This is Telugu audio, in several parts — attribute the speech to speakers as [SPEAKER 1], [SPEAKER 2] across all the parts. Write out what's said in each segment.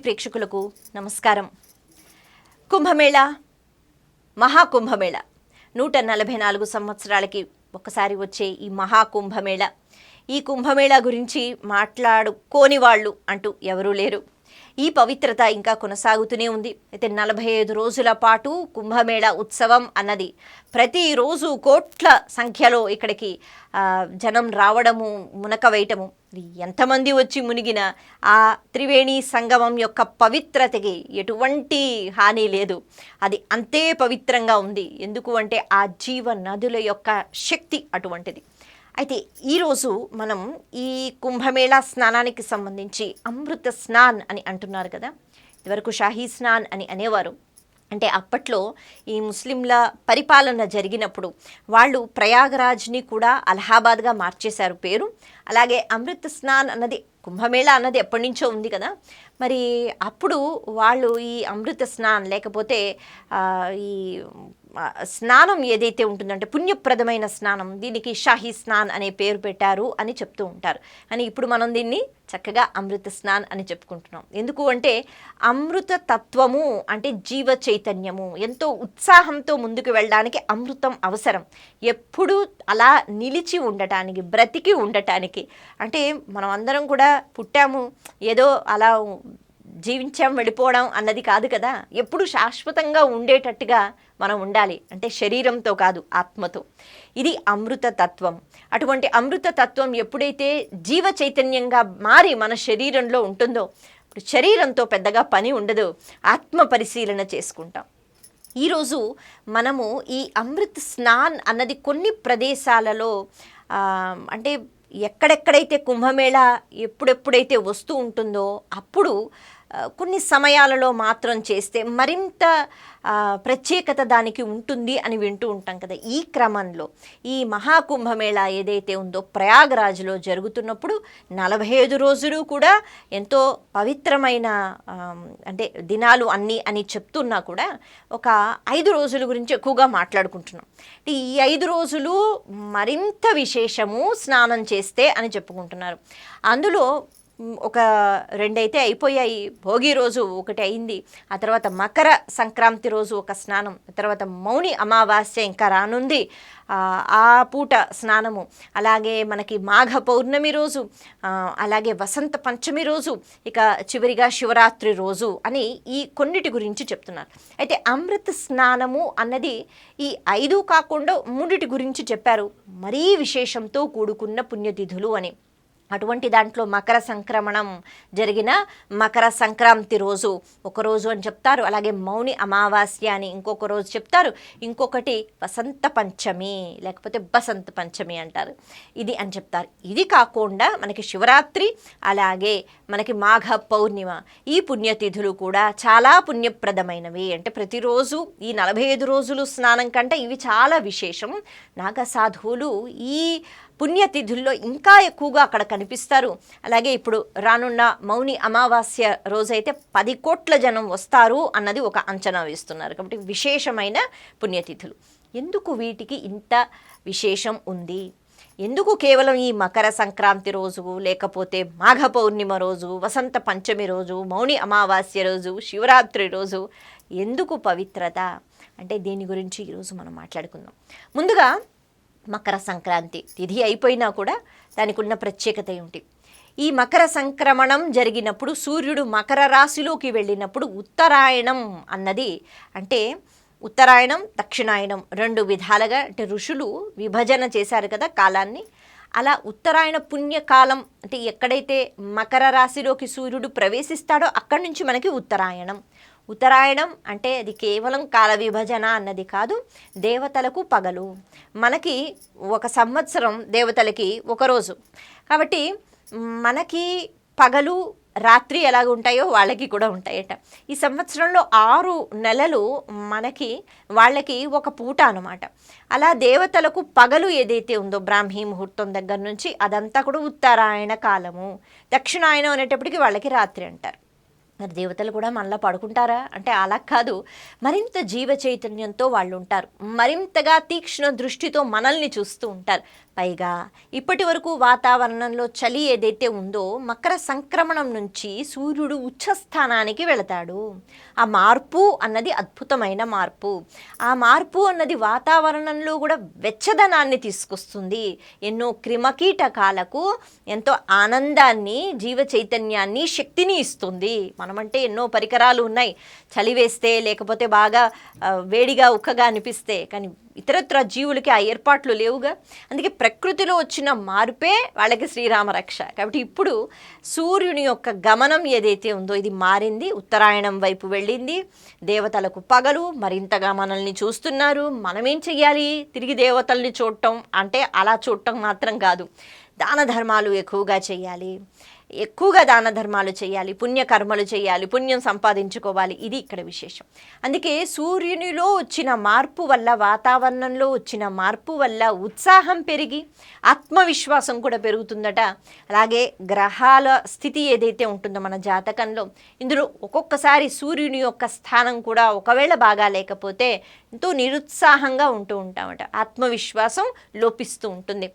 [SPEAKER 1] ప్రేక్షకులకు నమస్కారం. కుంభమేళ, మహాకుంభమేళ 144 సంవత్సరాలకి ఒకసారి వచ్చే ఈ మహాకుంభమేళ, ఈ కుంభమేళ గురించి మాట్లాడుకోని వాళ్ళు అంటూ ఎవరూ లేరు. ఈ పవిత్రత ఇంకా కొనసాగుతూనే ఉంది. అయితే 45 రోజుల పాటు కుంభమేళ ఉత్సవం అన్నది ప్రతిరోజు కోట్ల సంఖ్యలో ఇక్కడికి జనం రావడము, మునక వేయటము, ఎంతమంది వచ్చి మునిగిన ఆ త్రివేణి సంగమం యొక్క పవిత్రతకి ఎటువంటి హాని లేదు. అది అంతే పవిత్రంగా ఉంది. ఎందుకు అంటే ఆ జీవ నదుల యొక్క శక్తి అటువంటిది. అయితే ఈరోజు మనం ఈ కుంభమేళా స్నానానికి సంబంధించి అమృత స్నాన్ అని అంటున్నారు కదా. ఇదివరకు షాహీ స్నాన్ అని అనేవారు. అంటే అప్పట్లో ఈ ముస్లింల పరిపాలన జరిగినప్పుడు వాళ్ళు ప్రయాగరాజ్ని కూడా అలహాబాద్గా మార్చేశారు పేరు. అలాగే అమృత స్నాన్ అన్నది, కుంభమేళా అన్నది ఎప్పటి నుంచో ఉంది కదా. మరి అప్పుడు వాళ్ళు ఈ అమృత స్నాన్ లేకపోతే ఈ స్నానం ఏదైతే ఉంటుందంటే పుణ్యప్రదమైన స్నానం, దీనికి షాహీ స్నాన్ అనే పేరు పెట్టారు అని చెప్తూ ఉంటారు. కానీ ఇప్పుడు మనం దీన్ని చక్కగా అమృత స్నాన్ అని చెప్పుకుంటున్నాం. ఎందుకు అంటే అమృత తత్వము అంటే జీవ చైతన్యము, ఎంతో ఉత్సాహంతో ముందుకు వెళ్ళడానికి అమృతం అవసరం. ఎప్పుడు అలా నిలిచి ఉండటానికి, బ్రతికి ఉండటానికి. అంటే మనం అందరం కూడా పుట్టాము, ఏదో అలా జీవించాం వెళ్ళిపోవడం అన్నది కాదు కదా. ఎప్పుడు శాశ్వతంగా ఉండేటట్టుగా మనం ఉండాలి. అంటే శరీరంతో కాదు, ఆత్మతో. ఇది అమృత తత్వం. అటువంటి అమృత తత్వం ఎప్పుడైతే జీవ చైతన్యంగా మారి మన శరీరంలో ఉంటుందో ఇప్పుడు శరీరంతో పెద్దగా పని ఉండదు, ఆత్మ పరిశీలన చేసుకుంటాం. ఈరోజు మనము ఈ అమృత్ స్నాన్ అన్నది కొన్ని ప్రదేశాలలో అంటే ఎక్కడెక్కడైతే కుంభమేళా ఎప్పుడెప్పుడైతే వస్తూ ఉంటుందో అప్పుడు కొన్ని సమయాలలో మాత్రం చేస్తే మరింత ప్రత్యేకత దానికి ఉంటుంది అని వింటూ ఉంటాం కదా. ఈ క్రమంలో ఈ మహాకుంభమేళా ఏదైతే ఉందో ప్రయాగరాజ్లో జరుగుతున్నప్పుడు 45 రోజులు కూడా ఎంతో పవిత్రమైన అంటే దినాలు అన్నీ అని చెప్తున్నా కూడా ఒక 5 రోజుల గురించి ఎక్కువగా మాట్లాడుకుంటున్నాం. ఈ 5 రోజులు మరింత విశేషము స్నానం చేస్తే అని చెప్పుకుంటున్నారు. అందులో ఒక 2 అయితే అయిపోయాయి. భోగి రోజు ఒకటి అయింది, ఆ తర్వాత మకర సంక్రాంతి రోజు ఒక స్నానం, ఆ తర్వాత మౌని అమావాస్య ఇంకా రానుంది, ఆ పూట స్నానము, అలాగే మనకి మాఘ పౌర్ణమి రోజు, అలాగే వసంత పంచమి రోజు, ఇక చివరిగా శివరాత్రి రోజు అని ఈ కొన్నిటి గురించి చెప్తున్నారు. అయితే అమృత స్నానము అన్నది ఈ 5 కాకుండా 3 గురించి చెప్పారు, మరీ విశేషంతో కూడుకున్న పుణ్యతిథులు అని. అటువంటి దాంట్లో మకర సంక్రమణం జరిగిన మకర సంక్రాంతి రోజు ఒకరోజు అని చెప్తారు. అలాగే మౌని అమావాస్య అని ఇంకొక రోజు చెప్తారు. ఇంకొకటి వసంత పంచమి లేకపోతే బసంత పంచమి అంటారు, ఇది అని చెప్తారు. ఇది కాకుండా మనకి శివరాత్రి, అలాగే మనకి మాఘ పౌర్ణిమ, ఈ పుణ్యతిథులు కూడా చాలా పుణ్యప్రదమైనవి. అంటే ప్రతిరోజు ఈ 45 రోజులు స్నానం కంటే ఇవి చాలా విశేషం. నాగసాధువులు ఈ పుణ్యతిథుల్లో ఇంకా ఎక్కువగా అక్కడ కనిపిస్తారు. అలాగే ఇప్పుడు రానున్న మౌని అమావాస్య రోజైతే 10 కోట్ల జనం వస్తారు అన్నది ఒక అంచనా వేస్తున్నారు. కాబట్టి విశేషమైన పుణ్యతిథులు. ఎందుకు వీటికి ఇంత విశేషం ఉంది? ఎందుకు కేవలం ఈ మకర సంక్రాంతి రోజు, లేకపోతే మాఘ పౌర్ణిమ రోజు, వసంత పంచమి రోజు, మౌని అమావాస్య రోజు, శివరాత్రి రోజు ఎందుకు పవిత్రత అంటే దీని గురించి ఈరోజు మనం మాట్లాడుకుందాం. ముందుగా మకర సంక్రాంతి తిథి అయిపోయినా కూడా దానికి ఉన్న ప్రత్యేకత ఏమిటి? ఈ మకర సంక్రమణం జరిగినప్పుడు సూర్యుడు మకర రాశిలోకి వెళ్ళినప్పుడు ఉత్తరాయణం అన్నది, అంటే ఉత్తరాయణం దక్షిణాయనం 2 విధాలుగా అంటే ఋషులు విభజన చేశారు కదా కాలాన్ని. అలా ఉత్తరాయణ పుణ్యకాలం అంటే ఎక్కడైతే మకర రాశిలోకి సూర్యుడు ప్రవేశిస్తాడో అక్కడి నుంచి మనకి ఉత్తరాయణం. ఉత్తరాయణం అంటే అది కేవలం కాల విభజన అన్నది కాదు, దేవతలకు పగలు. మనకి ఒక సంవత్సరం, దేవతలకి ఒక రోజు. కాబట్టి మనకి పగలు రాత్రి ఎలాగ ఉంటాయో వాళ్ళకి కూడా ఉంటాయట. ఈ సంవత్సరంలో 6 నెలలు మనకి వాళ్ళకి ఒక పూట అనమాట. అలా దేవతలకు పగలు ఏదైతే ఉందో బ్రాహ్మీ ముహూర్తం దగ్గర నుంచి అదంతా కూడా ఉత్తరాయణ కాలము. దక్షిణాయనం అనేటప్పటికి వాళ్ళకి రాత్రి అంటారు. మరి దేవతలు కూడా మనలా పడుకుంటారా అంటే అలా కాదు, మరింత జీవ చైతన్యంతో వాళ్ళు ఉంటారు, మరింతగా తీక్ష్ణ దృష్టితో మనల్ని చూస్తూ ఉంటారు. పైగా ఇప్పటి వరకు వాతావరణంలో చలి ఏదైతే ఉందో మకర సంక్రమణం నుంచి సూర్యుడు ఉచ్చస్థానానికి వెళతాడు. ఆ మార్పు అన్నది అద్భుతమైన మార్పు. ఆ మార్పు అన్నది వాతావరణంలో కూడా వెచ్చదనాన్ని తీసుకొస్తుంది. ఎన్నో క్రిమకీటకాలకు ఎంతో ఆనందాన్ని, జీవ చైతన్యాన్ని, శక్తిని ఇస్తుంది. మనమంటే ఎన్నో పరికరాలు ఉన్నాయి, చలి వేస్తే లేకపోతే బాగా వేడిగా ఉక్కగా అనిపిస్తే, కానీ ఇతరత్ర జీవులకి ఆ ఏర్పాట్లు లేవుగా. అందుకే ప్రకృతిలో వచ్చిన మార్పే వాళ్ళకి శ్రీరామ రక్ష. కాబట్టి ఇప్పుడు సూర్యుని యొక్క గమనం ఏదైతే ఉందో ఇది మారింది, ఉత్తరాయణం వైపు వెళ్ళింది. దేవతలకు పగలు మరింతగా మనల్ని చూస్తున్నారు. మనమేం చెయ్యాలి? తిరిగి దేవతల్ని చూడటం అంటే అలా చూడటం మాత్రం కాదు, దాన ధర్మాలు ఎక్కువగా చేయాలి, ఎక్కువగా దాన ధర్మాలు చేయాలి, పుణ్యకర్మలు చేయాలి, పుణ్యం సంపాదించుకోవాలి. ఇది ఇక్కడ విశేషం. అందుకే సూర్యునిలో వచ్చిన మార్పు వల్ల, వాతావరణంలో వచ్చిన మార్పు వల్ల ఉత్సాహం పెరిగి ఆత్మవిశ్వాసం కూడా పెరుగుతుందట. అలాగే గ్రహాల స్థితి ఏదైతే ఉంటుందో మన జాతకంలో, ఇందులో ఒక్కొక్కసారి సూర్యుని యొక్క స్థానం కూడా ఒకవేళ బాగా లేకపోతే ఎంతో నిరుత్సాహంగా ఉంటూ ఉంటామట, ఆత్మవిశ్వాసం లోపిస్తూ ఉంటుంది.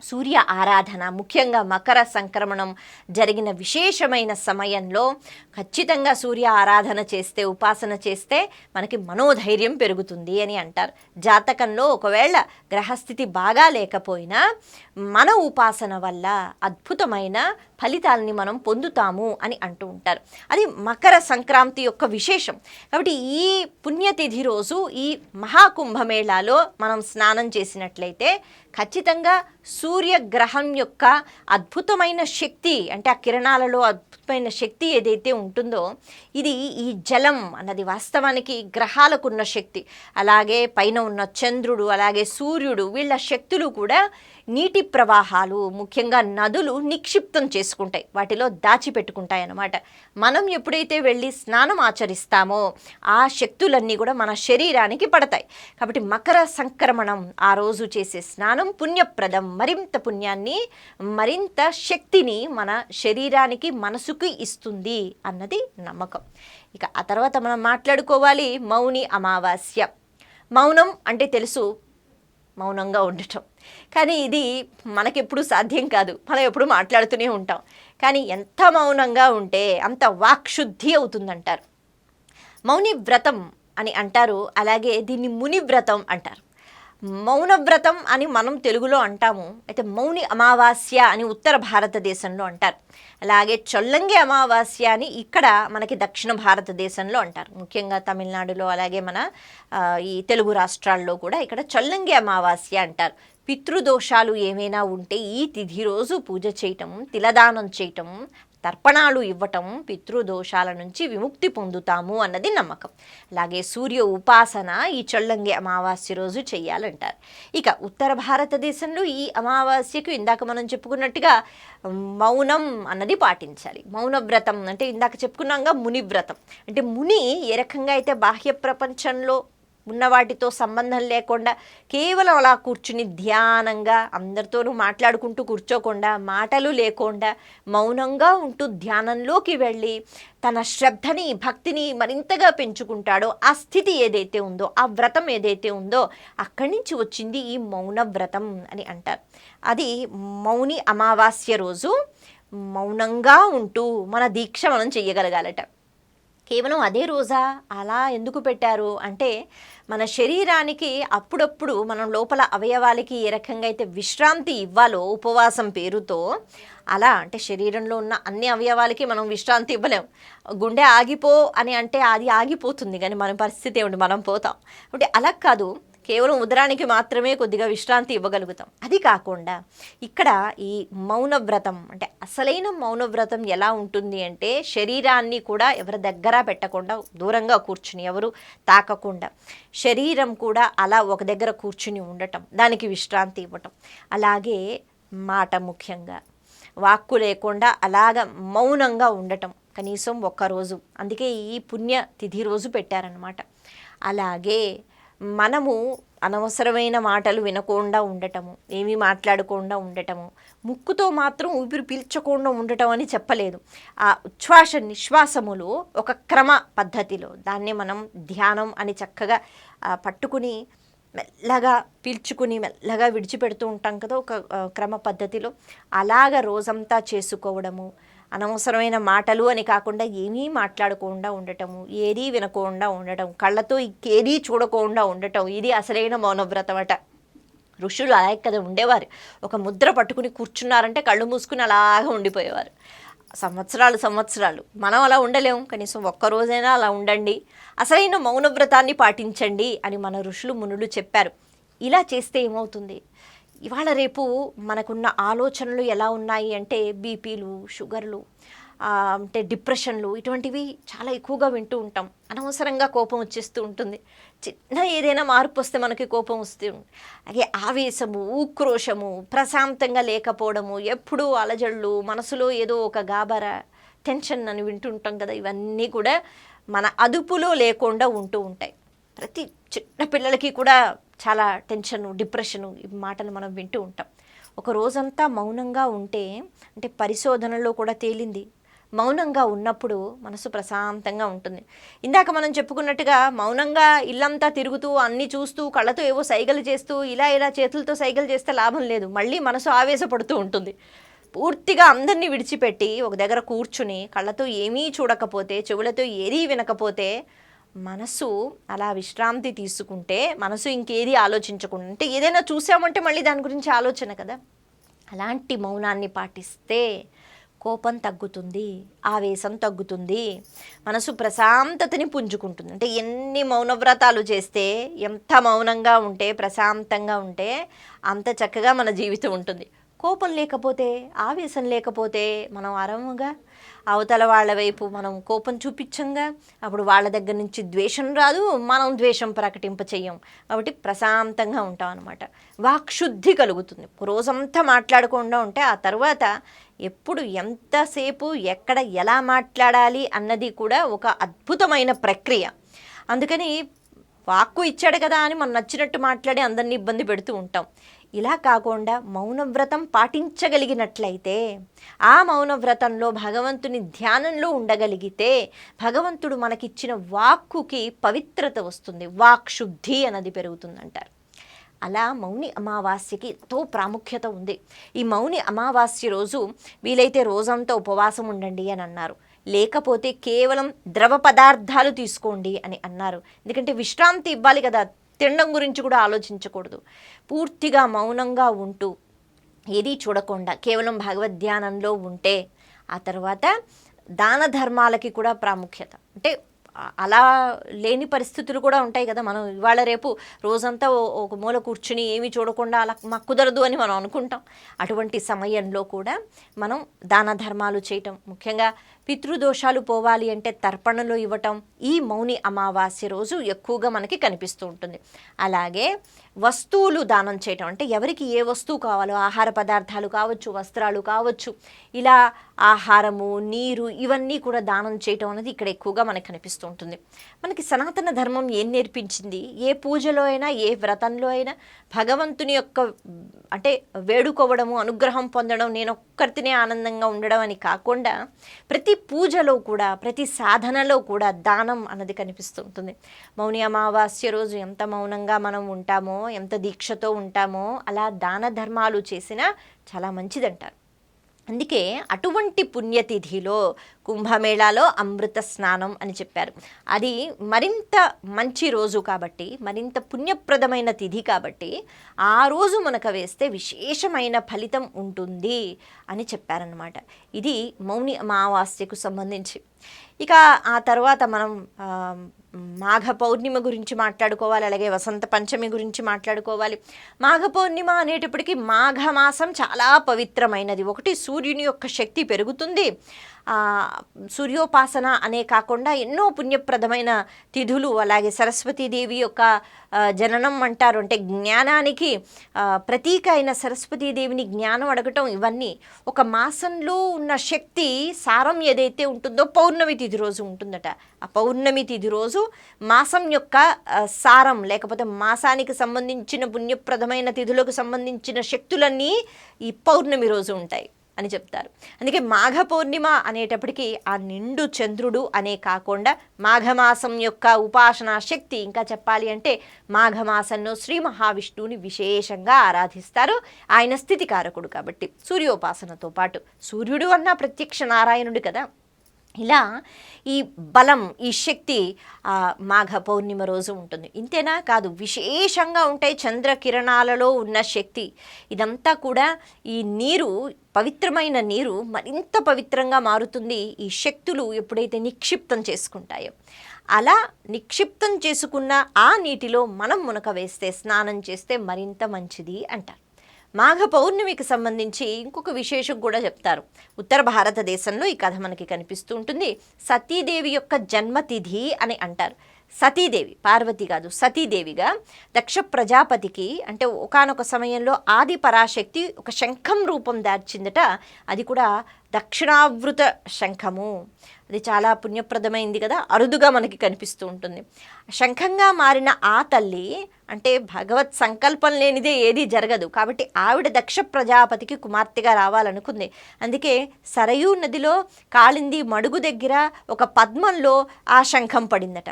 [SPEAKER 1] సూర్య ఆరాధన ముఖ్యంగా మకర సంక్రమణం జరిగిన విశేషమైన సమయంలో ఖచ్చితంగా సూర్య ఆరాధన చేస్తే, ఉపాసన చేస్తే మనకి మనోధైర్యం పెరుగుతుంది అని అంటారు. జాతకంలో ఒకవేళ గ్రహస్థితి బాగా లేకపోయినా మన ఉపాసన వల్ల అద్భుతమైన ఫలితాలని మనం పొందుతాము అని అంటూ ఉంటారు. అది మకర సంక్రాంతి యొక్క విశేషం. కాబట్టి ఈ పుణ్యతిథి రోజు ఈ మహాకుంభమేళాలో మనం స్నానం చేసినట్లయితే ఖచ్చితంగా సూర్యగ్రహం యొక్క అద్భుతమైన శక్తి, అంటే ఆ కిరణాలలో అద్భుతమైన శక్తి ఏదైతే ఉంటుందో ఇది ఈ జలం అన్నది వాస్తవానికి గ్రహాలకున్న శక్తి. అలాగే పైన ఉన్న చంద్రుడు, అలాగే సూర్యుడు, వీళ్ళ శక్తులు కూడా నీటి ప్రవాహాలు, ముఖ్యంగా నదులు నిక్షిప్తం చేసుకుంటాయి, వాటిలో దాచిపెట్టుకుంటాయి అన్నమాట. మనం ఎప్పుడైతే వెళ్ళి స్నానం ఆచరిస్తామో ఆ శక్తులన్నీ కూడా మన శరీరానికి పడతాయి. కాబట్టి మకర సంక్రమణం ఆ రోజు చేసే స్నానం పుణ్యప్రదం, మరింత పుణ్యాన్ని, మరింత శక్తిని మన శరీరానికి, మనసుకి ఇస్తుంది అన్నది నమ్మకం. ఇక ఆ తర్వాత మనం మాట్లాడుకోవాలి మౌని అమావాస్య. మౌనం అంటే తెలుసు, మౌనంగా ఉండటం. కానీ ఇది మనకెప్పుడు సాధ్యం కాదు, మనం ఎప్పుడు మాట్లాడుతూనే ఉంటాం. కానీ ఎంత మౌనంగా ఉంటే అంత వాక్శుద్ధి అవుతుందంటారు. మౌని వ్రతం అని అంటారు, అలాగే దీన్ని ముని వ్రతం అంటారు. మౌనవ్రతం అని మనం తెలుగులో అంటాము, అయితే మౌని అమావాస్య అని ఉత్తర భారతదేశంలో అంటారు. అలాగే చొల్లంగి అమావాస్య అని ఇక్కడ మనకి దక్షిణ భారతదేశంలో అంటారు, ముఖ్యంగా తమిళనాడులో, అలాగే మన ఈ తెలుగు రాష్ట్రాల్లో కూడా ఇక్కడ చొల్లంగి అమావాస్య అంటారు. పితృదోషాలు ఏమైనా ఉంటే ఈ తిథి రోజు పూజ చేయటం, తిలదానం చేయటం, తర్పణాలు ఇవ్వటం పితృదోషాల నుంచి విముక్తి పొందుతాము అన్నది నమ్మకం. అలాగే సూర్య ఉపాసన ఈ చొల్లంగి అమావాస్య రోజు చెయ్యాలంటారు. ఇక ఉత్తర భారతదేశంలో ఈ అమావాస్యకు ఇందాక మనం చెప్పుకున్నట్టుగా మౌనం అన్నది పాటించాలి. మౌనవ్రతం అంటే ఇందాక చెప్పుకున్నాగా ముని వ్రతం. అంటే ముని ఏ రకంగా అయితే బాహ్య ప్రపంచంలో ఉన్న వాటితో సంబంధం లేకుండా కేవలం అలా కూర్చుని ధ్యానంగా అందరితోనూ మాట్లాడుకుంటూ కూర్చోకుండా, మాటలు లేకుండా మౌనంగా ఉంటూ ధ్యానంలోకి వెళ్ళి తన శ్రద్ధని, భక్తిని మరింతగా పెంచుకుంటాడో ఆ స్థితి ఏదైతే ఉందో, ఆ వ్రతం ఏదైతే ఉందో అక్కడి నుంచి వచ్చింది ఈ మౌన వ్రతం అని అంటారు. అది మౌని అమావాస్య రోజు మౌనంగా ఉంటూ మన దీక్ష మనం చెయ్యగలగాలట. కేవలం అదే రోజా అలా ఎందుకు పెట్టారు అంటే, మన శరీరానికి అప్పుడప్పుడు మనం లోపల అవయవాలకి ఏ రకంగా అయితే విశ్రాంతి ఇవ్వాలో ఉపవాసం పేరుతో, అలా అంటే శరీరంలో ఉన్న అన్ని అవయవాలకి మనం విశ్రాంతి ఇవ్వలేం. గుండె ఆగిపో అని అంటే అది ఆగిపోతుంది, కానీ మన పరిస్థితి ఏమిటి, మనం పోతాం. అంటే అలా కాదు, కేవలం ఉదరానికి మాత్రమే కొద్దిగా విశ్రాంతి ఇవ్వగలుగుతాం. అది కాకుండా ఇక్కడ ఈ మౌనవ్రతం అంటే అసలైన మౌనవ్రతం ఎలా ఉంటుంది అంటే, శరీరాన్ని కూడా ఎవరి దగ్గర పెట్టకుండా దూరంగా కూర్చుని, ఎవరు తాకకుండా శరీరం కూడా అలా ఒక దగ్గర కూర్చుని ఉండటం, దానికి విశ్రాంతి ఇవ్వటం. అలాగే మాట, ముఖ్యంగా వాక్కు లేకుండా అలాగ మౌనంగా ఉండటం కనీసం ఒక్కరోజు. అందుకే ఈ పుణ్య తిథి రోజు పెట్టారనమాట. అలాగే మనము అనవసరమైన మాటలు వినకుండా ఉండటము, ఏమీ మాట్లాడకుండా ఉండటము, ముక్కుతో మాత్రం ఊపిరి పీల్చకుండా ఉండటం అని చెప్పలేదు. ఆ ఉచ్ఛ్వాస నిశ్వాసములు ఒక క్రమ పద్ధతిలో, దాన్ని మనం ధ్యానం అని చక్కగా పట్టుకుని మెల్లగా పీల్చుకుని మెల్లగా విడిచిపెడుతూ ఉంటాం కదా ఒక క్రమ పద్ధతిలో. అలాగ రోజంతా చేసుకోవడము, అనవసరమైన మాటలు అని కాకుండా ఏమీ మాట్లాడకుండా ఉండటము, ఏదీ వినకుండా ఉండటం, కళ్ళతో ఇంకేదీ చూడకుండా ఉండటం, ఇది అసలైన మౌనవ్రతం అట. ఋషులు అలాగే కదా ఉండేవారు. ఒక ముద్ర పట్టుకుని కూర్చున్నారంటే కళ్ళు మూసుకుని అలాగా ఉండిపోయేవారు సంవత్సరాలు. మనం అలా ఉండలేము, కనీసం ఒక్కరోజైనా అలా ఉండండి, అసలైన మౌనవ్రతాన్ని పాటించండి అని మన ఋషులు మునులు చెప్పారు. ఇలా చేస్తే ఏమవుతుంది, ఇవాళ రేపు మనకున్న ఆలోచనలు ఎలా ఉన్నాయి అంటే బీపీలు, షుగర్లు, అంటే డిప్రెషన్లు, ఇటువంటివి చాలా ఎక్కువగా వింటూ ఉంటాం. అనవసరంగా కోపం వచ్చేస్తూ ఉంటుంది. చిన్న ఏదైనా మార్పు వస్తే మనకి కోపం వస్తూ ఉంటుంది. అలాగే ఆవేశము, ఉక్రోషము, ప్రశాంతంగా లేకపోవడము, ఎప్పుడూ అలజడులు, మనసులో ఏదో ఒక గాబరా, టెన్షన్ అని వింటుంటాం కదా. ఇవన్నీ కూడా మన అదుపులో లేకుండా ఉంటూ ఉంటాయి. ప్రతి చిన్న పిల్లలకి కూడా చాలా టెన్షను, డిప్రెషను, ఈ మాటలు మనం వింటూ ఉంటాం. ఒక రోజంతా మౌనంగా ఉంటే, అంటే పరిశోధనలో కూడా తేలింది, మౌనంగా ఉన్నప్పుడు మనసు ప్రశాంతంగా ఉంటుంది. ఇందాక మనం చెప్పుకున్నట్టుగా మౌనంగా ఇల్లంతా తిరుగుతూ అన్నీ చూస్తూ కళ్ళతో ఏవో సైగలు చేస్తూ ఇలా చేతులతో సైగలు చేస్తే లాభం లేదు, మళ్ళీ మనసు ఆవేశపడుతూ ఉంటుంది. పూర్తిగా అందరినీ విడిచిపెట్టి ఒక దగ్గర కూర్చుని కళ్ళతో ఏమీ చూడకపోతే, చెవులతో ఏదీ వినకపోతే, మనసు అలా విశ్రాంతి తీసుకుంటే, మనసు ఇంకేది ఆలోచించకుండా, అంటే ఏదైనా చూసామంటే మళ్ళీ దాని గురించి ఆలోచన కదా. అలాంటి మౌనాన్ని పాటిస్తే కోపం తగ్గుతుంది, ఆవేశం తగ్గుతుంది, మనసు ప్రశాంతతని పుంజుకుంటుంది. అంటే ఎన్ని మౌనవ్రతాలు చేస్తే, ఎంత మౌనంగా ఉంటే, ప్రశాంతంగా ఉంటే అంత చక్కగా మన జీవితం ఉంటుంది. కోపం లేకపోతే, ఆవేశం లేకపోతే మనం ఆరాముగా అవతల వాళ్ళ వైపు మనం కోపం చూపించంగా, అప్పుడు వాళ్ళ దగ్గర నుంచి ద్వేషం రాదు, మనం ద్వేషం ప్రకటింప చెయ్యం. కాబట్టి ప్రశాంతంగా ఉంటాం అనమాట. వాక్శుద్ధి కలుగుతుంది. రోజంతా మాట్లాడకుండా ఉంటే ఆ తర్వాత ఎప్పుడు ఎంతసేపు ఎక్కడ ఎలా మాట్లాడాలి అన్నది కూడా ఒక అద్భుతమైన ప్రక్రియ. అందుకని వాక్కు ఇచ్చాడు కదా అని మనం నచ్చినట్టు మాట్లాడి అందరినీ ఇబ్బంది పెడుతూ ఉంటాం. ఇలా కాకుండా మౌనవ్రతం పాటించగలిగినట్లయితే, ఆ మౌనవ్రతంలో భగవంతుని ధ్యానంలో ఉండగలిగితే, భగవంతుడు మనకిచ్చిన వాక్కుకి పవిత్రత వస్తుంది, వాక్శుద్ధి అన్నది పెరుగుతుందంటారు. అలా మౌని అమావాస్యకి ఎంతో ప్రాముఖ్యత ఉంది. ఈ మౌని అమావాస్య రోజు వీలైతే రోజంతా ఉపవాసం ఉండండి అని అన్నారు, లేకపోతే కేవలం ద్రవ పదార్థాలు తీసుకోండి అని అన్నారు. ఎందుకంటే విశ్రాంతి ఇవ్వాలి కదా, తినడం గురించి కూడా ఆలోచించకూడదు. పూర్తిగా మౌనంగా ఉంటూ ఏదీ చూడకుండా కేవలం భగవద్ధ్యానంలో ఉంటే, ఆ తర్వాత దాన ధర్మాలకి కూడా ప్రాముఖ్యత. అంటే అలా లేని పరిస్థితులు కూడా ఉంటాయి కదా. మనం ఇవాళ రేపు రోజంతా ఒక మూల కూర్చుని ఏమీ చూడకుండా అలా మాకు కుదరదు అని మనం అనుకుంటాం. అటువంటి సమయంలో కూడా మనం దాన ధర్మాలు చేయటం, ముఖ్యంగా పితృదోషాలు పోవాలి అంటే తర్పణలు ఇవ్వటం ఈ మౌని అమావాస్య రోజు ఎక్కువగా మనకి కనిపిస్తూ ఉంటుంది. అలాగే వస్తువులు దానం చేయటం, అంటే ఎవరికి ఏ వస్తువు కావాలో, ఆహార పదార్థాలు కావచ్చు, వస్త్రాలు కావచ్చు, ఇలా ఆహారము, నీరు, ఇవన్నీ కూడా దానం చేయటం అనేది ఇక్కడ ఎక్కువగా మనకు కనిపిస్తూ ఉంటుంది. మనకి సనాతన ధర్మం ఏం నేర్పించింది, ఏ పూజలో అయినా, ఏ వ్రతంలో అయినా భగవంతుని యొక్క అంటే వేడుకోవడము, అనుగ్రహం పొందడం, నేను ఒక్కరితినే ఆనందంగా ఉండడం అని కాకుండా ప్రతి పూజలో కూడా, ప్రతి సాధనలో కూడా దానం అన్నది కనిపిస్తూ ఉంటుంది. మౌని అమావాస్య రోజు ఎంత మౌనంగా మనం ఉంటామో, ఎంత దీక్షతో ఉంటామో, అలా దాన ధర్మాలు చేసినా చాలా మంచిదంటారు. అందుకే అటువంటి పుణ్యతిథిలో కుంభమేళాలో అమృత స్నానం అని చెప్పారు. అది మరింత మంచి రోజు కాబట్టి, మరింత పుణ్యప్రదమైన తిథి కాబట్టి ఆ రోజు మనకు వేస్తే విశేషమైన ఫలితం ఉంటుంది అని చెప్పారనమాట. ఇది మౌని అమావాస్యకు సంబంధించి. ఇక ఆ తర్వాత మనం మాఘ పౌర్ణిమ గురించి మాట్లాడుకోవాలి, అలాగే వసంత పంచమి గురించి మాట్లాడుకోవాలి. మాఘ పౌర్ణిమ అనేటప్పటికీ మాఘమాసం చాలా పవిత్రమైనది. ఒకటి సూర్యుని యొక్క శక్తి పెరుగుతుంది, సూర్యోపాసన అనే కాకుండా ఎన్నో పుణ్యప్రదమైన తిథులు, అలాగే సరస్వతీదేవి యొక్క జననం అంటారు, అంటే జ్ఞానానికి ప్రతీక అయిన సరస్వతీదేవిని జ్ఞానం అడగటం, ఇవన్నీ ఒక మాసంలో ఉన్న శక్తి సారం ఏదైతే ఉంటుందో పౌర్ణమి తిథి రోజు ఉంటుందట. ఆ పౌర్ణమి తిథి రోజు మాసం యొక్క సారం, లేకపోతే మాసానికి సంబంధించిన పుణ్యప్రదమైన తిథులకు సంబంధించిన శక్తులన్నీ ఈ పౌర్ణమి రోజు ఉంటాయి. అని చెప్తారు. అందుకే మాఘ పౌర్ణిమ అనేటప్పటికీ ఆ నిండు చంద్రుడు అనే కాకుండా మాఘమాసం యొక్క ఉపాసనా శక్తి, ఇంకా చెప్పాలి అంటే మాఘమాసంలో శ్రీ మహావిష్ణువుని విశేషంగా ఆరాధిస్తారు. ఆయన స్థితికారకుడు కాబట్టి సూర్యోపాసనతో పాటు, సూర్యుడు అన్న ప్రత్యక్ష నారాయణుడు కదా. ఇలా ఈ బలం, ఈ శక్తి మాఘ పౌర్ణిమ రోజు ఉంటుంది. ఇంతేనా కాదు, విశేషంగా ఉంటాయి చంద్రకిరణాలలో ఉన్న శక్తి. ఇదంతా కూడా ఈ నీరు, పవిత్రమైన నీరు మరింత పవిత్రంగా మారుతుంది ఈ శక్తులు ఎప్పుడైతే నిక్షిప్తం చేసుకుంటాయో. అలా నిక్షిప్తం చేసుకున్న ఆ నీటిలో మనం మునక వేస్తే, స్నానం చేస్తే మరింత మంచిది అంటారు. మాఘ పౌర్ణమికి సంబంధించి ఇంకొక విశేషం కూడా చెప్తారు. ఉత్తర భారతదేశంలో ఈ కథ మనకి కనిపిస్తూ ఉంటుంది. సతీదేవి యొక్క జన్మతిథి అని అంటారు. సతీదేవి, పార్వతి కాదు, సతీదేవిగా దక్ష ప్రజాపతికి, అంటే ఒకానొక సమయంలో ఆది పరాశక్తి ఒక శంఖం రూపం దాల్చిందట. అది కూడా దక్షిణావృత శంఖము. అది చాలా పుణ్యప్రదమైంది కదా, అరుదుగా మనకి కనిపిస్తూ ఉంటుంది. శంఖంగా మారిన ఆ తల్లి, అంటే భగవత్ సంకల్పం లేనిదే ఏదీ జరగదు కాబట్టి ఆవిడ దక్ష ప్రజాపతికి కుమార్తెగా రావాలనుకుంది. అందుకే సరయూ నదిలో కాళింది మడుగు దగ్గర ఒక పద్మంలో ఆ శంఖం పడిందట.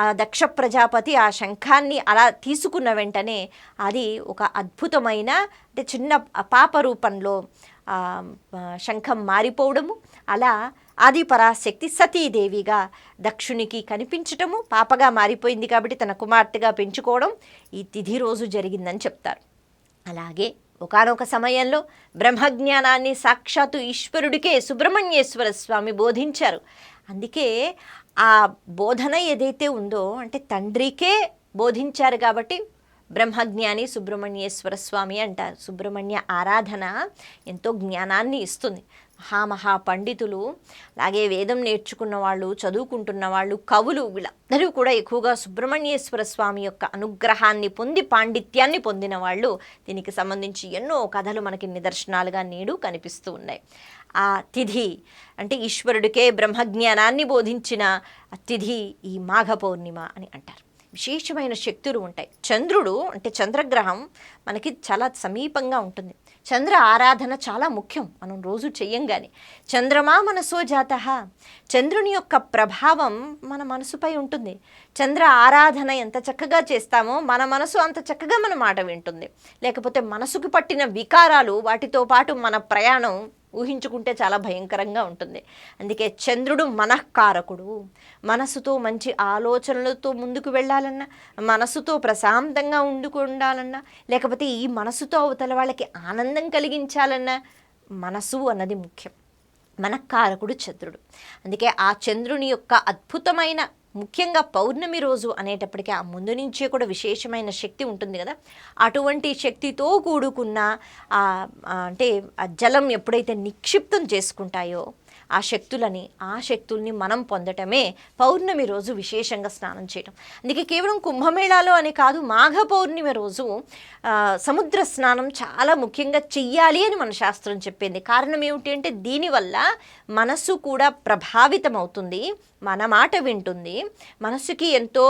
[SPEAKER 1] ఆ దక్ష ప్రజాపతి ఆ శంఖాన్ని అలా తీసుకున్న వెంటనే అది ఒక అద్భుతమైన, అంటే చిన్న పాప రూపంలో శంఖం మారిపోవడము, అలా ఆది పరాశక్తి సతీదేవిగా దక్షునికి కనిపించటము, పాపగా మారిపోయింది కాబట్టి తన కుమార్తెగా పెంచుకోవడం ఈ తిథి రోజు జరిగిందని చెప్తారు. అలాగే ఒకానొక సమయంలో బ్రహ్మజ్ఞానాన్ని సాక్షాత్తు ఈశ్వరుడికే సుబ్రహ్మణ్యేశ్వర స్వామి బోధించారు. అందుకే ఆ బోధన ఏదైతే ఉందో, అంటే తండ్రికే బోధించారు కాబట్టి బ్రహ్మజ్ఞాని సుబ్రహ్మణ్యేశ్వర స్వామి అంటారు. సుబ్రహ్మణ్య ఆరాధన ఎంతో జ్ఞానాన్ని ఇస్తుంది. మహా పండితులు, అలాగే వేదం నేర్చుకున్న వాళ్ళు, చదువుకుంటున్న వాళ్ళు, కవులు, వీళ్ళందరూ కూడా ఎక్కువగా సుబ్రహ్మణ్యేశ్వర స్వామి యొక్క అనుగ్రహాన్ని పొంది పాండిత్యాన్ని పొందిన వాళ్ళు. దీనికి సంబంధించి ఎన్నో కథలు మనకి నిదర్శనాలుగా నేడు కనిపిస్తూ ఉన్నాయి. ఆ తిథి, అంటే ఈశ్వరుడికే బ్రహ్మజ్ఞానాన్ని బోధించిన తిథి ఈ మాఘ పౌర్ణిమ అని అంటారు. విశేషమైన శక్తులు ఉంటాయి. చంద్రుడు, అంటే చంద్రగ్రహం మనకి చాలా సమీపంగా ఉంటుంది. చంద్ర ఆరాధన చాలా ముఖ్యం. మనం రోజు చెయ్యంగానే చంద్రమా మనసో జాతః, చంద్రుని యొక్క ప్రభావం మన మనసుపై ఉంటుంది. చంద్ర ఆరాధన ఎంత చక్కగా చేస్తామో మన మనసు అంత చక్కగా మన మాట వింటుంది. లేకపోతే మనసుకు పట్టిన వికారాలు, వాటితో పాటు మన ప్రయాణం ఊహించుకుంటే చాలా భయంకరంగా ఉంటుంది. అందుకే చంద్రుడు మనఃకారకుడు. మనసుతో మంచి ఆలోచనలతో ముందుకు వెళ్ళాలన్నా, మనసుతో ప్రశాంతంగా ఉండాలన్నా, లేకపోతే ఈ మనసుతో అవతల వాళ్ళకి ఆనందం కలిగించాలన్నా మనసు అన్నది ముఖ్యం. మనఃకారకుడు చంద్రుడు. అందుకే ఆ చంద్రుని యొక్క అద్భుతమైన, ముఖ్యంగా పౌర్ణమి రోజు అనేటప్పటికీ ఆ ముందు నుంచే కూడా విశేషమైన శక్తి ఉంటుంది కదా. అటువంటి శక్తితో కూడుకున్న అంటే ఆ జలం ఎప్పుడైతే నిక్షిప్తం చేసుకుంటాయో ఆ శక్తుల్ని మనం పొందటమే పౌర్ణమి రోజు విశేషంగా స్నానం చేయడం. అందుకే కేవలం కుంభమేళాలో అని కాదు, మాఘ పౌర్ణమి రోజు సముద్ర స్నానం చాలా ముఖ్యంగా చెయ్యాలి అని మన శాస్త్రం చెప్పింది. కారణం ఏమిటి అంటే దీనివల్ల మనసు కూడా ప్రభావితం అవుతుంది, మన మాట వింటుంది, మనసుకి ఎంతో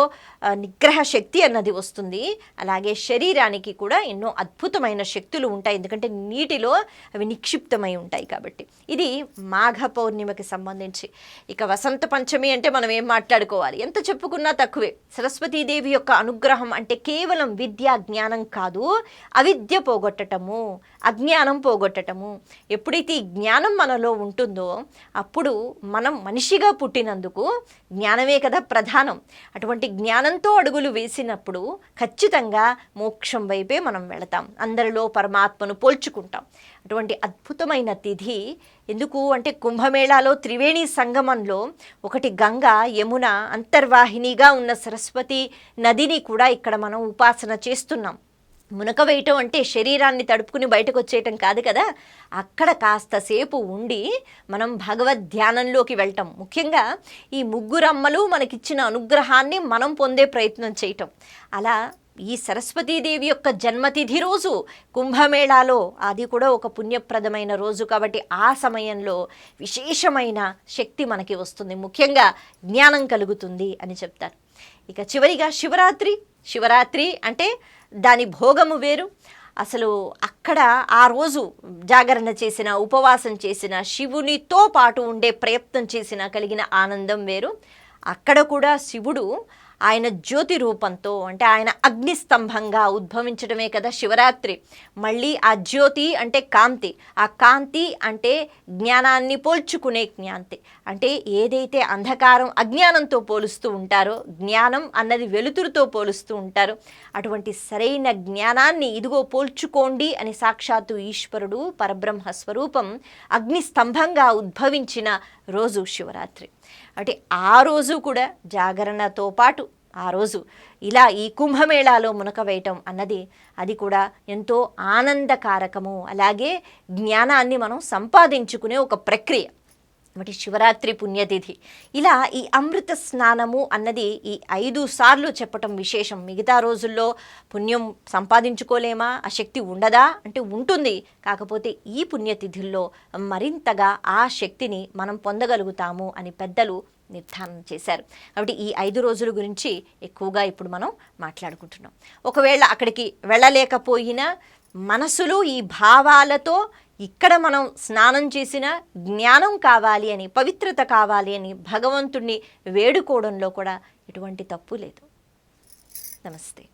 [SPEAKER 1] నిగ్రహ శక్తి అన్నది వస్తుంది. అలాగే శరీరానికి కూడా ఎన్నో అద్భుతమైన శక్తులు ఉంటాయి, ఎందుకంటే నీటిలో అవి నిక్షిప్తమై ఉంటాయి కాబట్టి. ఇది మాఘ పౌర్ణిమకి సంబంధించి. ఇక వసంత పంచమి అంటే మనం ఏం మాట్లాడుకోవాలి, ఎంత చెప్పుకున్నా తక్కువే. సరస్వతీదేవి యొక్క అనుగ్రహం అంటే కేవలం విద్య జ్ఞానం కాదు, అవిద్య పోగొట్టటము, అజ్ఞానం పోగొట్టటము. ఎప్పుడైతే ఈ జ్ఞానం మనలో ఉంటుందో అప్పుడు మనం మనిషిగా పుట్టినందుకు జ్ఞానమే కదా ప్రధానం. అటువంటి జ్ఞానంతో అడుగులు వేసినప్పుడు ఖచ్చితంగా మోక్షం వైపే మనం వెళతాం, అందరిలో పరమాత్మను పోల్చుకుంటాం. అటువంటి అద్భుతమైన తిథి ఎందుకు అంటే కుంభమేళాలో త్రివేణి సంగమంలో ఒకటి గంగా, యమున, అంతర్వాహినిగా ఉన్న సరస్వతి నదిని కూడా ఇక్కడ మనం ఉపాసన చేస్తున్నాం. మునక వేయటం అంటే శరీరాన్ని తడుపుకుని బయటకు వచ్చేయటం కాదు కదా, అక్కడ కాస్తసేపు ఉండి మనం భగవద్ ధ్యానంలోకి వెళ్ళటం. ముఖ్యంగా ఈ ముగ్గురమ్మలు మనకిచ్చిన అనుగ్రహాన్ని మనం పొందే ప్రయత్నం చేయటం. అలా ఈ సరస్వతీదేవి యొక్క జన్మతిథి రోజు కుంభమేళాలో, అది కూడా ఒక పుణ్యప్రదమైన రోజు కాబట్టి ఆ సమయంలో విశేషమైన శక్తి మనకి వస్తుంది, ముఖ్యంగా జ్ఞానం కలుగుతుంది అని చెప్తారు. ఇక చివరిగా శివరాత్రి అంటే దాని భోగము వేరు. అసలు అక్కడ ఆ రోజు జాగరణ చేసిన, ఉపవాసం చేసిన, శివునితో పాటు ఉండే ప్రయత్నం చేసిన కలిగిన ఆనందం వేరు. అక్కడ కూడా శివుడు ఆయన జ్యోతి రూపంతో, అంటే ఆయన అగ్నిస్తంభంగా ఉద్భవించడమే కదా శివరాత్రి. మళ్ళీ ఆ జ్యోతి అంటే కాంతి, ఆ కాంతి అంటే జ్ఞానాన్ని పోల్చుకునే జ్ఞాంతి. అంటే ఏదైతే అంధకారం అజ్ఞానంతో పోలుస్తూ ఉంటారో, జ్ఞానం అన్నది వెలుతురుతో పోలుస్తూ ఉంటారో, అటువంటి సరైన జ్ఞానాన్ని ఇదిగో పోల్చుకోండి అని సాక్షాత్తు ఈశ్వరుడు పరబ్రహ్మ స్వరూపం అగ్నిస్తంభంగా ఉద్భవించిన రోజు శివరాత్రి. అంటే ఆ రోజు కూడా జాగరణతో పాటు ఆ రోజు ఇలా ఈ కుంభమేళాలో మునకవేయటం అన్నది అది కూడా ఎంతో ఆనందకారకము. అలాగే జ్ఞానాన్ని మనం సంపాదించుకునే ఒక ప్రక్రియ. మరి శివరాత్రి పుణ్యతిథి ఇలా ఈ అమృత స్నానము అన్నది ఈ 5 సార్లు చెప్పటం విశేషం. మిగతా రోజుల్లో పుణ్యం సంపాదించుకోలేమా, ఆ శక్తి ఉండదా అంటే ఉంటుంది. కాకపోతే ఈ పుణ్యతిథుల్లో మరింతగా ఆ శక్తిని మనం పొందగలుగుతాము అని పెద్దలు నిర్ధారణ చేశారు. కాబట్టి ఈ 5 రోజుల గురించి ఎక్కువగా ఇప్పుడు మనం మాట్లాడుకుంటున్నాం. ఒకవేళ అక్కడికి వెళ్ళలేకపోయినా మనసులో ఈ భావాలతో ఇక్కడ మనం స్నానం చేసిన జ్ఞానం కావాలి అని, పవిత్రత కావాలి అని భగవంతుణ్ణి వేడుకోవడంలో కూడా ఎటువంటి తప్పు లేదు. నమస్తే.